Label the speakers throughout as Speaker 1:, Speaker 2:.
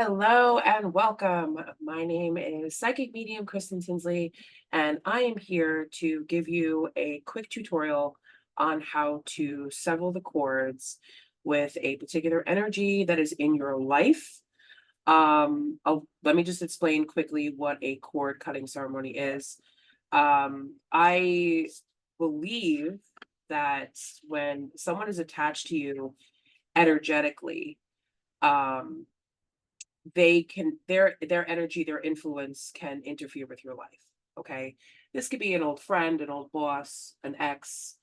Speaker 1: Hello and welcome. My name is Psychic Medium Kristen Tinsley, and I am here to give you a quick tutorial on how to sever the cords with a particular energy that is in your life. Let me just explain quickly what a cord cutting ceremony is. I believe that when someone is attached to you energetically, um, their energy, their influence can interfere with your life. Okay. This could be an old friend, an old boss, an ex,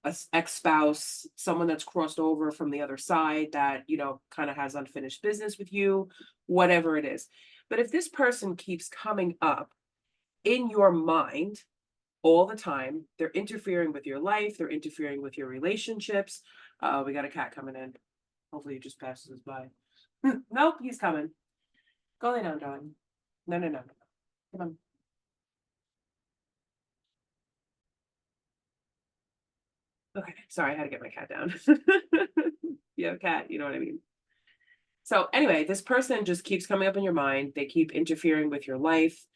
Speaker 1: ex-spouse, someone that's crossed over from the other side that, kind of has unfinished business with you, whatever it is. But if this person keeps coming up in your mind all the time, they're interfering with your life, they're interfering with your relationships. We got a cat coming in. Hopefully he just passes us by. Nope, he's coming. Go lay down, darling. No, no, no, no. Come on. Okay, sorry, I had to get my cat down. You have a cat, you know what I mean? So anyway, this person just keeps coming up in your mind. They keep interfering with your life.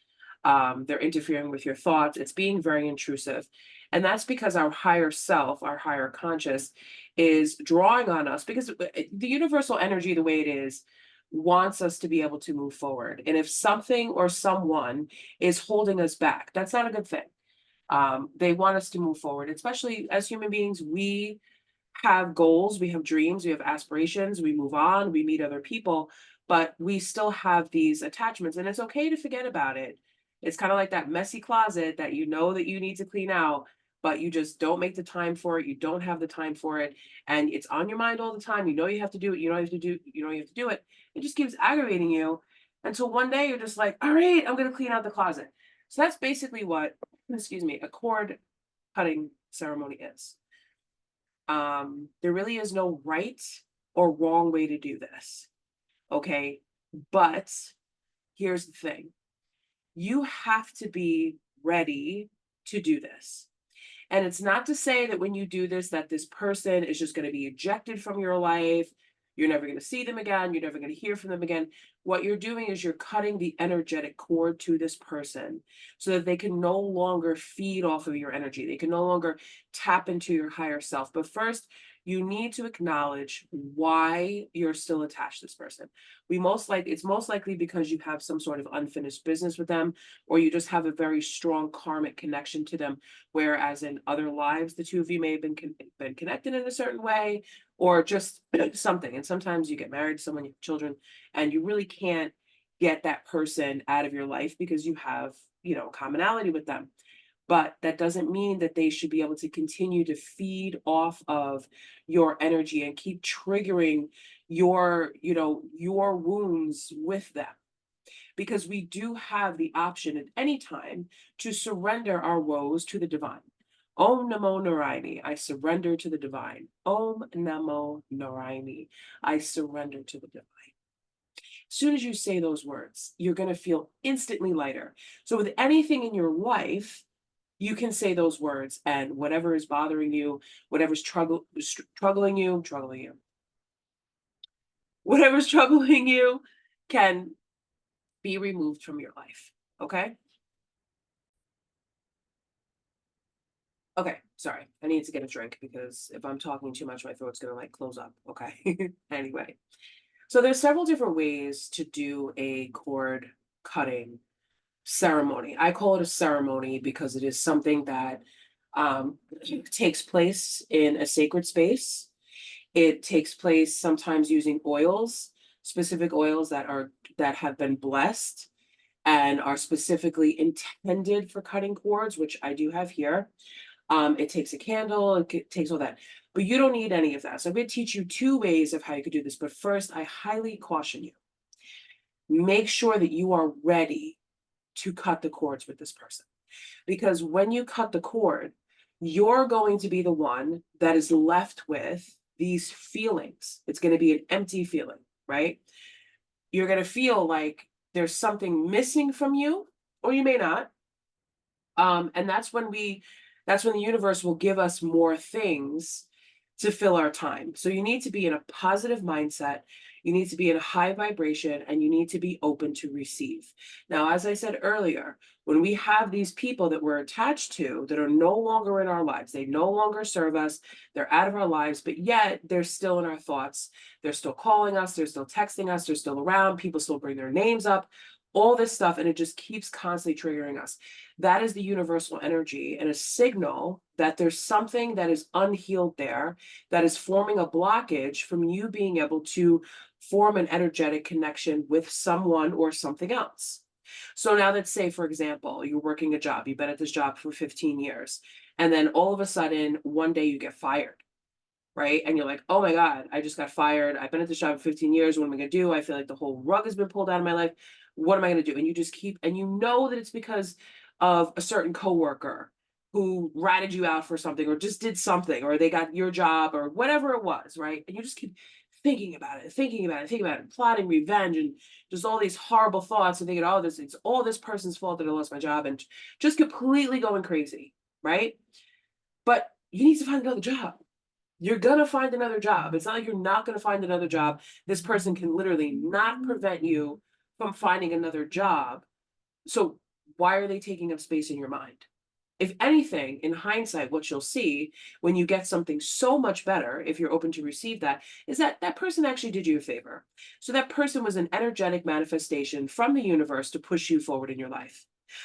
Speaker 1: They're interfering with your thoughts. It's being very intrusive. And that's because our higher self, our higher conscious, is drawing on us because the universal energy, the way it is, wants us to be able to move forward. And if something or someone is holding us back, that's not a good thing. They want us to move forward, especially as human beings. We have goals, we have dreams, we have aspirations, we move on, we meet other people, but we still have these attachments, and it's okay to forget about it. It's kind of like that messy closet that you know that you need to clean out, but you just don't make the time for it. You don't have the time for it, and it's on your mind all the time. You know you have to do it. You know you have to do. You know you have to do it. It just keeps aggravating you until one day you're just like, all right, I'm going to clean out the closet. So that's basically what, excuse me, a cord cutting ceremony is. There really is no right or wrong way to do this. Okay. But here's the thing, you have to be ready to do this. And it's not to say that when you do this, that this person is just going to be ejected from your life. You're never going to see them again. You're never going to hear from them again. What you're doing is you're cutting the energetic cord to this person so that they can no longer feed off of your energy. They can no longer tap into your higher self. But first, you need to acknowledge why you're still attached to this person. It's most likely because you have some sort of unfinished business with them, or you just have a very strong karmic connection to them. Whereas in other lives, the two of you may have been connected in a certain way, or just something. And sometimes you get married to someone, you have children, and you really can't get that person out of your life because you have, commonality with them. But that doesn't mean that they should be able to continue to feed off of your energy and keep triggering your wounds with them, because we do have the option at any time to surrender our woes to the divine. Om Namo Narayani, I surrender to the divine. Om Namo Narayani, I surrender to the divine. As soon as you say those words, you're going to feel instantly lighter. So, with anything in your life, you can say those words, and whatever is bothering you, whatever's troubling you, whatever's troubling you can be removed from your life. Okay. Okay, sorry. I need to get a drink because if I'm talking too much, my throat's gonna like close up. Okay. Anyway, so there's several different ways to do a cord cutting ceremony. I call it a ceremony because it is something that um, takes place in a sacred space. It takes place sometimes using oils, specific oils that have been blessed and are specifically intended for cutting cords, which I do have here. It takes a candle, takes all that. But you don't need any of that. So I'm going to teach you two ways of how you could do this. But first, I highly caution you, make sure that you are ready to cut the cords with this person. Because when you cut the cord, you're going to be the one that is left with these feelings. It's going to be an empty feeling, right? You're going to feel like there's something missing from you, or you may not. And that's when the universe will give us more things to fill our time. So you need to be in a positive mindset. You need to be in a high vibration, and you need to be open to receive. Now, as I said earlier, when we have these people that we're attached to that are no longer in our lives, they no longer serve us, they're out of our lives, but yet they're still in our thoughts. They're still calling us, they're still texting us, they're still around, people still bring their names up, all this stuff, and it just keeps constantly triggering us. That is the universal energy and a signal that there's something that is unhealed there, that is forming a blockage from you being able to form an energetic connection with someone or something else. So now let's say, for example, you're working a job, you've been at this job for 15 years, and then all of a sudden, one day you get fired, right? And you're like, oh my God, I just got fired. I've been at this job for 15 years. What am I going to do? I feel like the whole rug has been pulled out of my life. What am I going to do? And you just keep, and you know that it's because of a certain coworker who ratted you out for something or just did something, or they got your job or whatever it was, right? And you just keep thinking about it, thinking about it, thinking about it, plotting revenge and just all these horrible thoughts and thinking, oh, it's all this person's fault that I lost my job, and just completely going crazy, right? But you need to find another job. You're going to find another job. It's not like you're not going to find another job. This person can literally not prevent you from finding another job. So why are they taking up space in your mind? If anything, in hindsight, what you'll see when you get something so much better, if you're open to receive that, is that that person actually did you a favor. So that person was an energetic manifestation from the universe to push you forward in your life.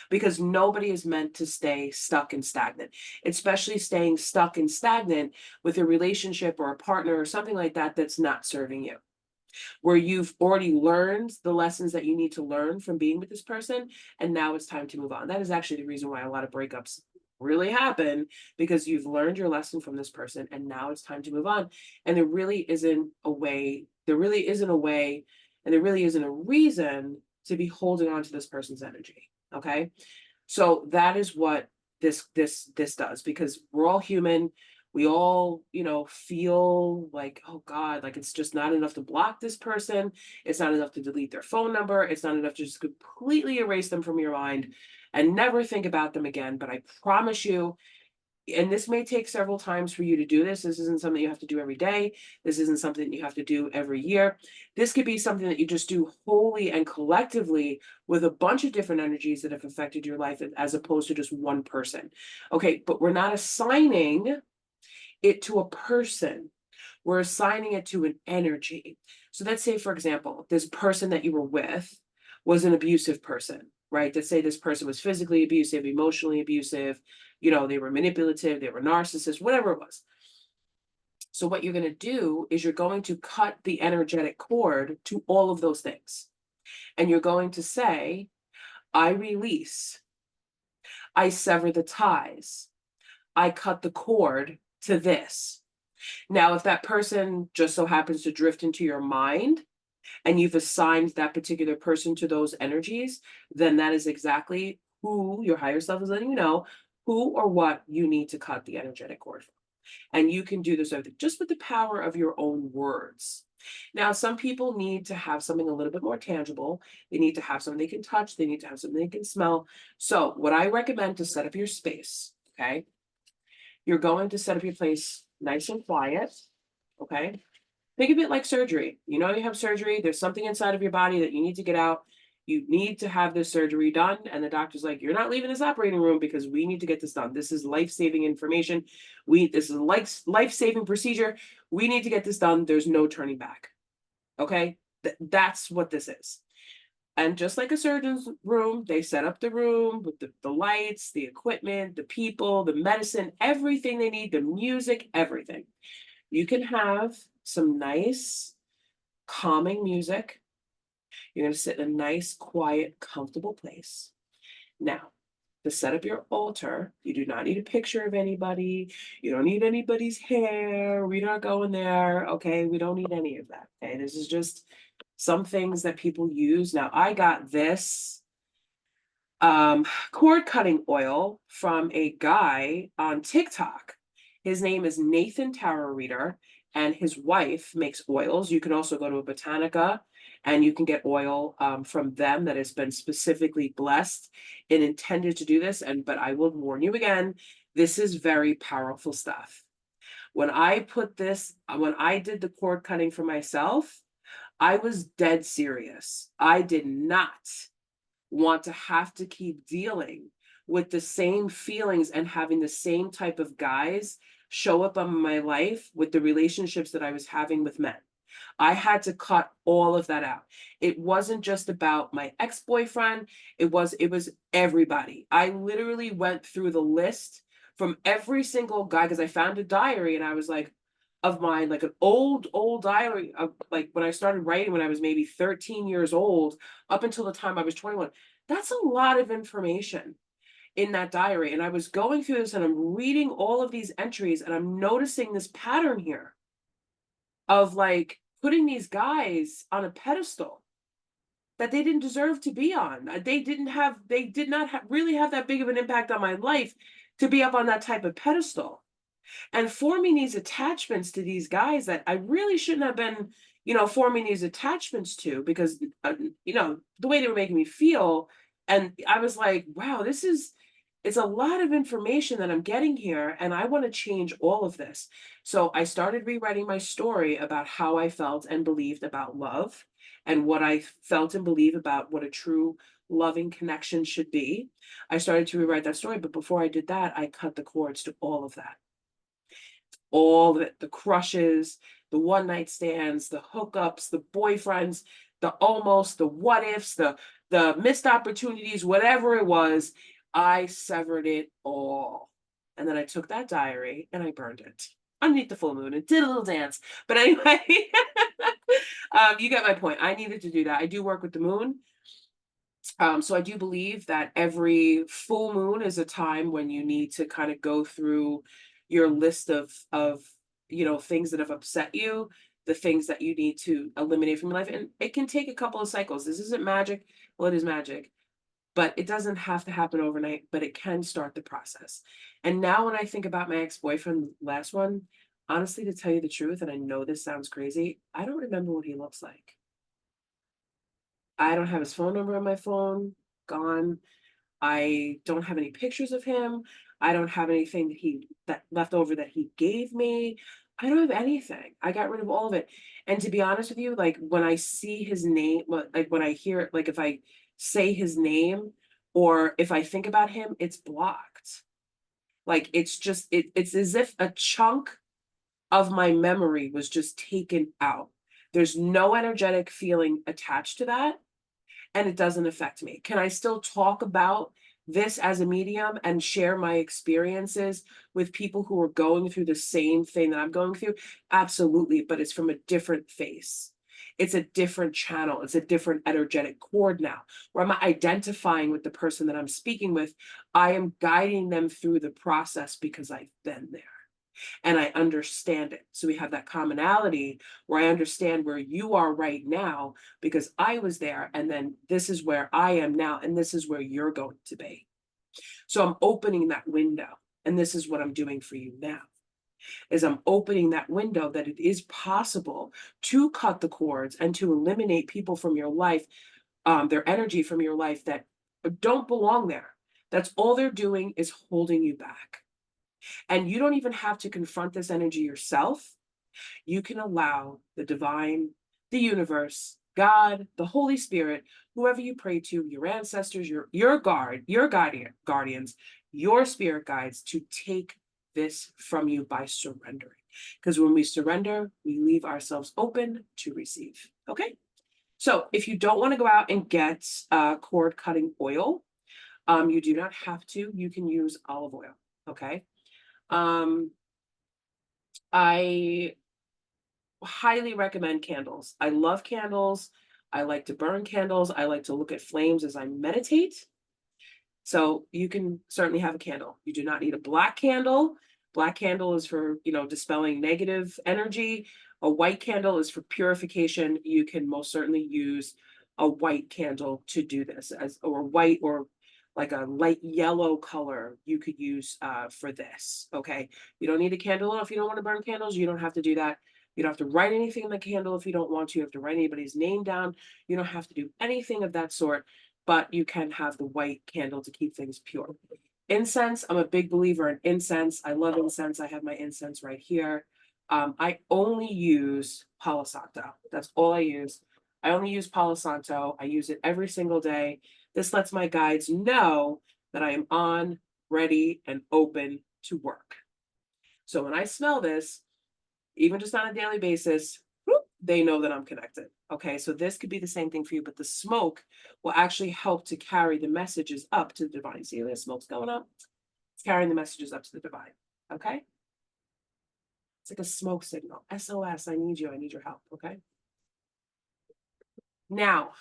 Speaker 1: Because nobody is meant to stay stuck and stagnant, especially staying stuck and stagnant with a relationship or a partner or something like that that's not serving you, where you've already learned the lessons that you need to learn from being with this person, and now it's time to move on. That is actually the reason why a lot of breakups really happen, because you've learned your lesson from this person and now it's time to move on. And there really isn't a way, and there really isn't a reason to be holding on to this person's energy. Okay. So that is what this does, because we're all human. We all, feel like, oh God, like it's just not enough to block this person. It's not enough to delete their phone number. It's not enough to just completely erase them from your mind and never think about them again. But I promise you, and this may take several times for you to do this. This isn't something you have to do every day. This isn't something that you have to do every year. This could be something that you just do wholly and collectively with a bunch of different energies that have affected your life, as opposed to just one person. Okay, but we're not assigning it to a person. We're assigning it to an energy. So let's say, for example, this person that you were with was an abusive person, right? Let's say this person was physically abusive, emotionally abusive, they were manipulative, they were narcissists, whatever it was. So what you're going to do is you're going to cut the energetic cord to all of those things. And you're going to say, I release, I sever the ties, I cut the cord to this. Now, if that person just so happens to drift into your mind and you've assigned that particular person to those energies, then that is exactly who your higher self is letting you know who or what you need to cut the energetic cord from. And you can do this just with the power of your own words. Now, some people need to have something a little bit more tangible. They need to have something they can touch. They need to have something they can smell. So what I recommend to set up your space, okay? You're going to set up your place nice and quiet, okay? Think of it like surgery. You have surgery, there's something inside of your body that you need to get out. You need to have this surgery done. And the doctor's like, you're not leaving this operating room because we need to get this done. This is life-saving information. This is a life-saving procedure. We need to get this done. There's no turning back. Okay? That's what this is. And just like a surgeon's room, they set up the room with the lights, the equipment, the people, the medicine, everything they need, the music, everything. You can have some nice, calming music. You're going to sit in a nice, quiet, comfortable place. Now, to set up your altar, you do not need a picture of anybody. You don't need anybody's hair. We're not going there. Okay. We don't need any of that. Okay. This is just some things that people use. Now, I got this cord cutting oil from a guy on TikTok. His name is Nathan Tarot Reader, and his wife makes oils. You can also go to a Botanica and you can get oil from them that has been specifically blessed and intended to do this. But I will warn you again, this is very powerful stuff. When I did the cord cutting for myself, I was dead serious. I did not want to have to keep dealing with the same feelings and having the same type of guys show up in my life with the relationships that I was having with men. I had to cut all of that out. It wasn't just about my ex-boyfriend, it was everybody. I literally went through the list from every single guy because I found a diary and I was like of mine, like an old diary of like when I started writing when I was maybe 13 years old up until the time I was 21. That's a lot of information in that diary. And I was going through this and I'm reading all of these entries and I'm noticing this pattern here of like putting these guys on a pedestal that they didn't deserve to be on. They did not really have that big of an impact on my life to be up on that type of pedestal. And forming these attachments to these guys that I really shouldn't have been, forming these attachments to because, the way they were making me feel. And I was like, wow, it's a lot of information that I'm getting here, and I want to change all of this. So I started rewriting my story about how I felt and believed about love and what I felt and believe about what a true loving connection should be. I started to rewrite that story, but before I did that, I cut the cords to all of that. All of it, the crushes, the one night stands, the hookups, the boyfriends, the almost, the what ifs, the missed opportunities, whatever it was, I severed it all. And then I took that diary and I burned it underneath the full moon and did a little dance. But anyway, you get my point. I needed to do that. I do work with the moon. So I do believe that every full moon is a time when you need to kind of go through your list of things that have upset you, the things that you need to eliminate from your life. And it can take a couple of cycles. This isn't magic. Well, it is magic, but it doesn't have to happen overnight, but it can start the process. And now when I think about my ex-boyfriend, last one, honestly, to tell you the truth, and I know this sounds crazy, I don't remember what he looks like. I don't have his phone number on my phone, gone. I don't have any pictures of him. I don't have anything that left over that he gave me. I don't have anything. I got rid of all of it. And to be honest with you, like when I see his name, like when I hear it, like if I say his name or if I think about him, it's blocked. Like it's as if a chunk of my memory was just taken out. There's no energetic feeling attached to that and it doesn't affect me. Can I still talk about this as a medium and share my experiences with people who are going through the same thing that I'm going through? Absolutely, but it's from a different face. It's a different channel. It's a different energetic cord now, where I'm not identifying with the person that I'm speaking with. I am guiding them through the process because I've been there and I understand it. So we have that commonality where I understand where you are right now because I was there. And then this is where I am now. And this is where you're going to be. So I'm opening that window. And this is what I'm doing for you now is I'm opening that window that it is possible to cut the cords and to eliminate people from your life, their energy from your life that don't belong there. That's all they're doing is holding you back. And you don't even have to confront this energy yourself. You can allow the divine, the universe, God, the Holy Spirit, whoever you pray to, your ancestors, your guardians, your spirit guides to take this from you by surrendering. Because when we surrender, we leave ourselves open to receive. Okay. So if you don't want to go out and get cord cutting oil, you do not have to. You can use olive oil. Okay. I highly recommend candles. I love candles. I like to burn candles. I like to look at flames as I meditate. So you can certainly have a candle. You do not need a black candle. Black candle is for, dispelling negative energy. A white candle is for purification. You can most certainly use a white candle to do this or white or like a light yellow color you could use for this. Okay. You don't need a candle if you don't want to burn candles. You don't have to do that. You don't have to write anything in the candle if you don't want to. You have to write anybody's name down. You don't have to do anything of that sort, but you can have the white candle to keep things pure. Incense, I'm a big believer in incense. I love incense. I have my incense right here. I only use Palo Santo. That's all I use. I only use Palo Santo. I use it every single day. This lets my guides know that I am on, ready, and open to work. So when I smell this, even just on a daily basis, whoop, they know that I'm connected. Okay, so this could be the same thing for you, but the smoke will actually help to carry the messages up to the divine. See, the smoke's going up. It's carrying the messages up to the divine. Okay, it's like a smoke signal. SOS, I need you. I need your help. Okay. Now,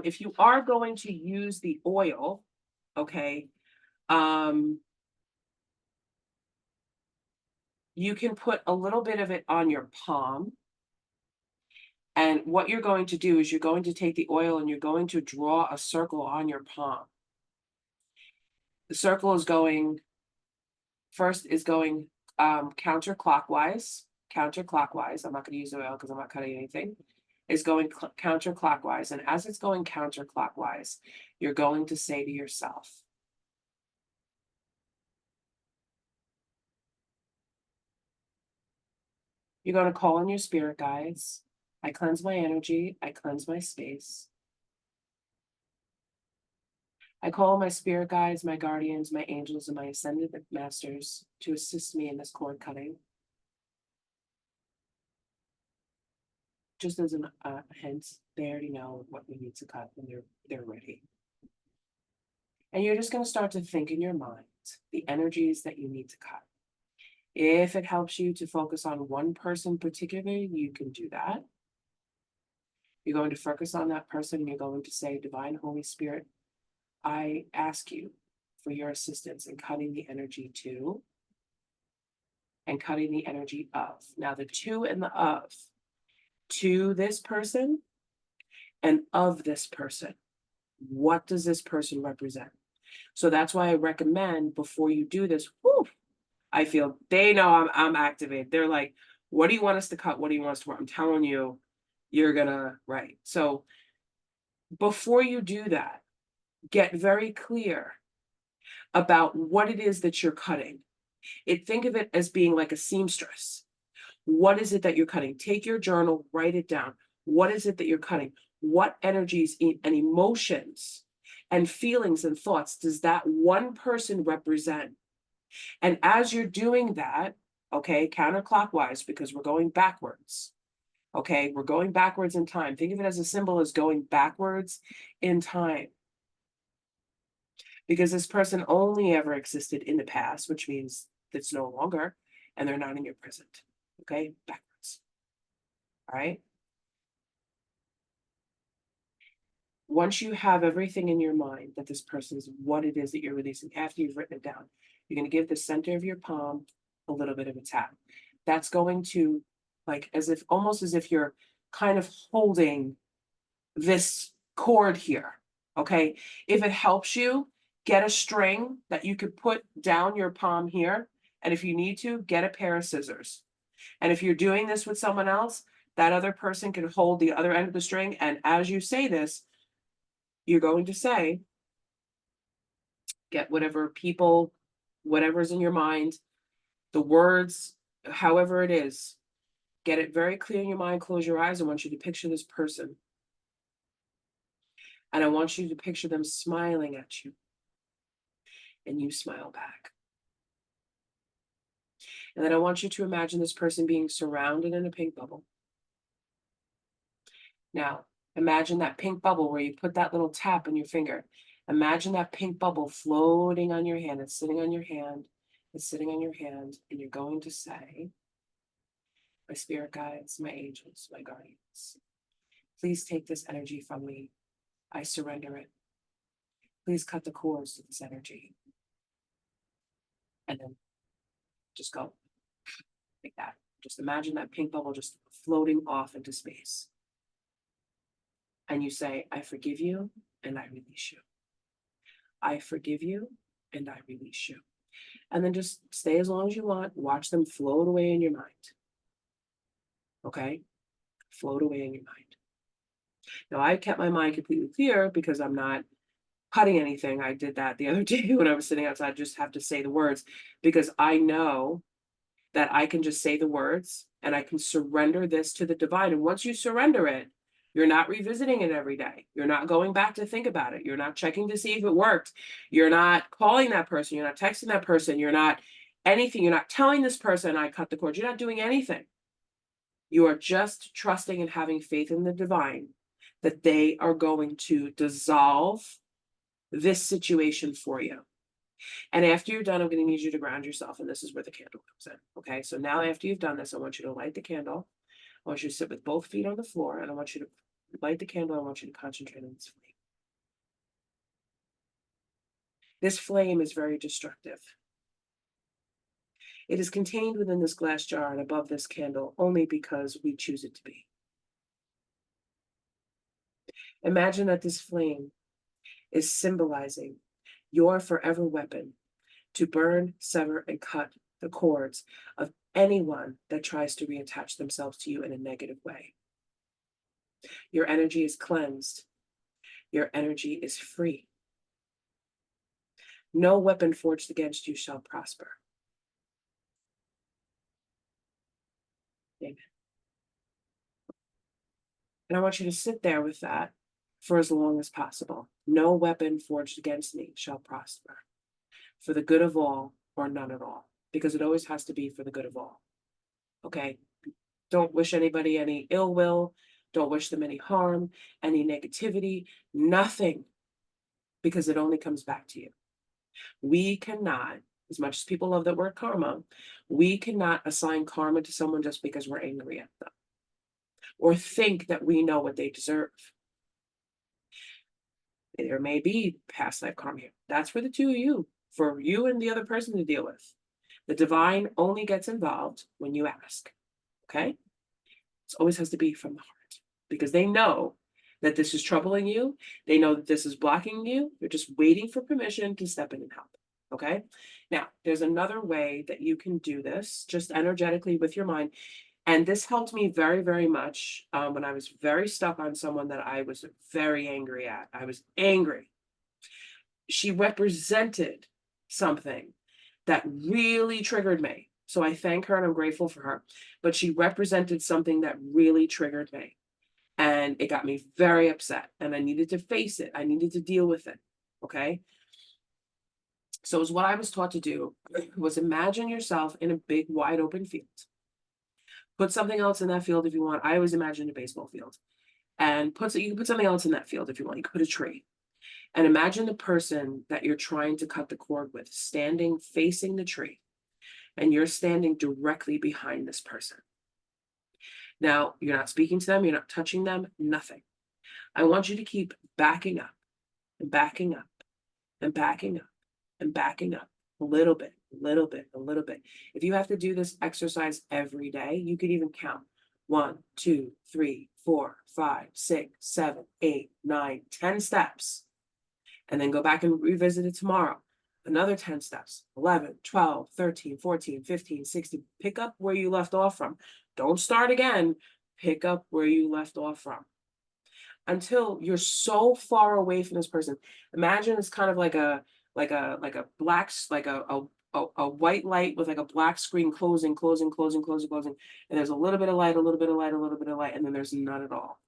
Speaker 1: if you are going to use the oil, okay, you can put a little bit of it on your palm. And what you're going to do is you're going to take the oil and you're going to draw a circle on your palm. The circle is going, first is going counterclockwise. Counterclockwise. I'm not going to use the oil because I'm not cutting anything. Is going counterclockwise. And as it's going counterclockwise, you're going to say to yourself, you're going to call on your spirit guides. I cleanse my energy. I cleanse my space. I call my spirit guides, my guardians, my angels, and my ascended masters to assist me in this cord cutting. Just as a hint, they already know what we need to cut when they're ready. And you're just going to start to think in your mind the energies that you need to cut. If it helps you to focus on one person particularly, you can do that. You're going to focus on that person and you're going to say, Divine Holy Spirit, I ask you for your assistance in cutting the energy to and cutting the energy of. Now, the to and the of, to this person and of this person. What does this person represent? So that's why I recommend before you do this, whew, I feel they know I'm activated. They're like, what do you want us to cut? What do you want us to work? I'm telling you, you're gonna, right. So before you do that, get very clear about what it is that you're cutting. Think of it as being like a seamstress. What is it that you're cutting? Take your journal, write it down. What is it that you're cutting? What energies and emotions and feelings and thoughts does that one person represent? And as you're doing that, okay, counterclockwise, because we're going backwards. Okay, we're going backwards in time. Think of it as a symbol as going backwards in time. Because this person only ever existed in the past, which means it's no longer, and they're not in your present. Okay, backwards. All right. Once you have everything in your mind that this person is what it is that you're releasing, after you've written it down, you're going to give the center of your palm a little bit of a tap. That's going to, like, as if almost as if you're kind of holding this cord here. Okay. If it helps you, get a string that you could put down your palm here. And if you need to, get a pair of scissors. And if you're doing this with someone else, that other person can hold the other end of the string. And as you say this, you're going to say, get whatever people, whatever's in your mind, the words, however it is, get it very clear in your mind. Close your eyes. I want you to picture this person. And I want you to picture them smiling at you. And you smile back. And then I want you to imagine this person being surrounded in a pink bubble. Now, imagine that pink bubble where you put that little tap on your finger. Imagine that pink bubble floating on your hand. It's sitting on your hand. It's sitting on your hand. And you're going to say, my spirit guides, my angels, my guardians, please take this energy from me. I surrender it. Please cut the cords to this energy. And then just go like that. Just imagine that pink bubble just floating off into space. And you say, I forgive you and I release you. I forgive you and I release you. And then just stay as long as you want. Watch them float away in your mind. Okay? Float away in your mind. Now, I kept my mind completely clear because I'm not cutting anything. I did that the other day when I was sitting outside, just have to say the words because I know that I can just say the words and I can surrender this to the divine. And once you surrender it, you're not revisiting it every day. You're not going back to think about it. You're not checking to see if it worked. You're not calling that person. You're not texting that person. You're not anything. You're not telling this person I cut the cord. You're not doing anything. You are just trusting and having faith in the divine that they are going to dissolve this situation for you. And after you're done, I'm going to need you to ground yourself. And this is where the candle comes in. Okay. So now, after you've done this, I want you to light the candle. I want you to sit with both feet on the floor and I want you to light the candle. I want you to concentrate on this flame. This flame is very destructive. It is contained within this glass jar and above this candle only because we choose it to be. Imagine that this flame is symbolizing your forever weapon to burn, sever, and cut the cords of anyone that tries to reattach themselves to you in a negative way. Your energy is cleansed. Your energy is free. No weapon forged against you shall prosper. Amen. And I want you to sit there with that for as long as possible. No weapon forged against me shall prosper, for the good of all or none at all, because it always has to be for the good of all. Okay? Don't wish anybody any ill will. Don't wish them any harm, any negativity, nothing, because it only comes back to you. We cannot, as much as people love that word karma, we cannot assign karma to someone just because we're angry at them or think that we know what they deserve. There may be past life karma here. That's for the two of you, for you and the other person to deal with. The divine only gets involved when you ask. Okay? It always has to be from the heart because they know that this is troubling you. They know that this is blocking you. They're just waiting for permission to step in and help. Okay? Now, there's another way that you can do this just energetically with your mind. And this helped me very, very much when I was very stuck on someone that I was very angry at. I was angry. She represented something that really triggered me. So I thank her and I'm grateful for her. But she represented something that really triggered me. And it got me very upset. And I needed to face it. I needed to deal with it. Okay. So it was what I was taught to do was imagine yourself in a big, wide open field. Put something else in that field if you want. I always imagine a baseball field. And you can put something else in that field if you want. You could put a tree. And imagine the person that you're trying to cut the cord with standing facing the tree. And you're standing directly behind this person. Now, you're not speaking to them. You're not touching them. Nothing. I want you to keep backing up and backing up and backing up and backing up a little bit, a little bit, a little bit. If you have to do this exercise every day, you could even count 1, 2, 3, 4, 5, 6, 7, 8, 9, 10 steps. And then go back and revisit it tomorrow. Another 10 steps, 11, 12, 13, 14, 15, 16. Pick up where you left off from. Don't start again. Pick up where you left off from. Until you're so far away from this person. Imagine it's kind of like a black, like a white light with like a black screen closing. And there's a little bit of light, a little bit of light, a little bit of light, and then there's none at all.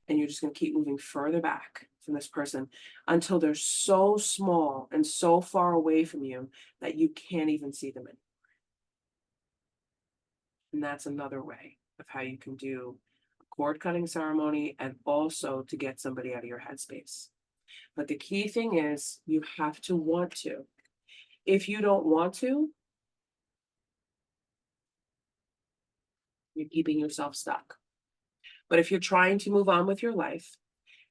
Speaker 1: And you're just going to keep moving further back from this person until they're so small and so far away from you that you can't even see them anymore. And that's another way of how you can do a cord cutting ceremony and also to get somebody out of your headspace. But the key thing is you have to want to. If you don't want to, you're keeping yourself stuck. But if you're trying to move on with your life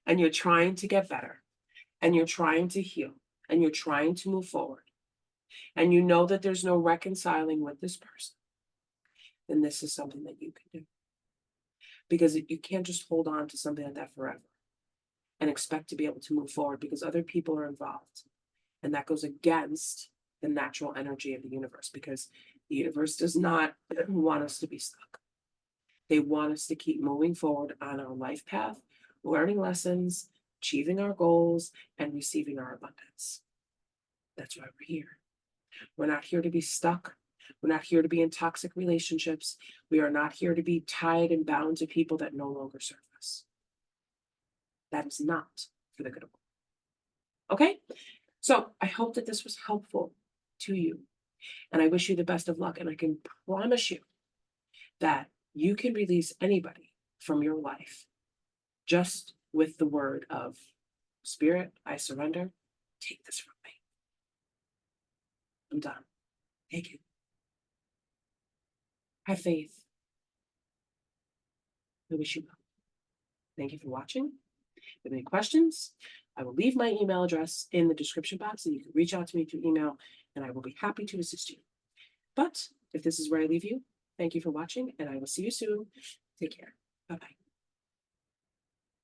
Speaker 1: and you're trying to get better and you're trying to heal and you're trying to move forward and you know that there's no reconciling with this person, then this is something that you can do. Because you can't just hold on to something like that forever and expect to be able to move forward because other people are involved. And that goes against the natural energy of the universe because the universe does not want us to be stuck. They want us to keep moving forward on our life path, learning lessons, achieving our goals, and receiving our abundance. That's why we're here. We're not here to be stuck. We're not here to be in toxic relationships. We are not here to be tied and bound to people that no longer serve us. That is not for the good of all. Okay? So I hope that this was helpful to you. And I wish you the best of luck. And I can promise you that you can release anybody from your life just with the word of, Spirit, I surrender. Take this from me. I'm done. Take it. Have faith. I wish you well. Thank you for watching. If you have any questions, I will leave my email address in the description box, and you can reach out to me through email, and I will be happy to assist you. But if this is where I leave you, thank you for watching, and I will see you soon. Take care. Bye-bye.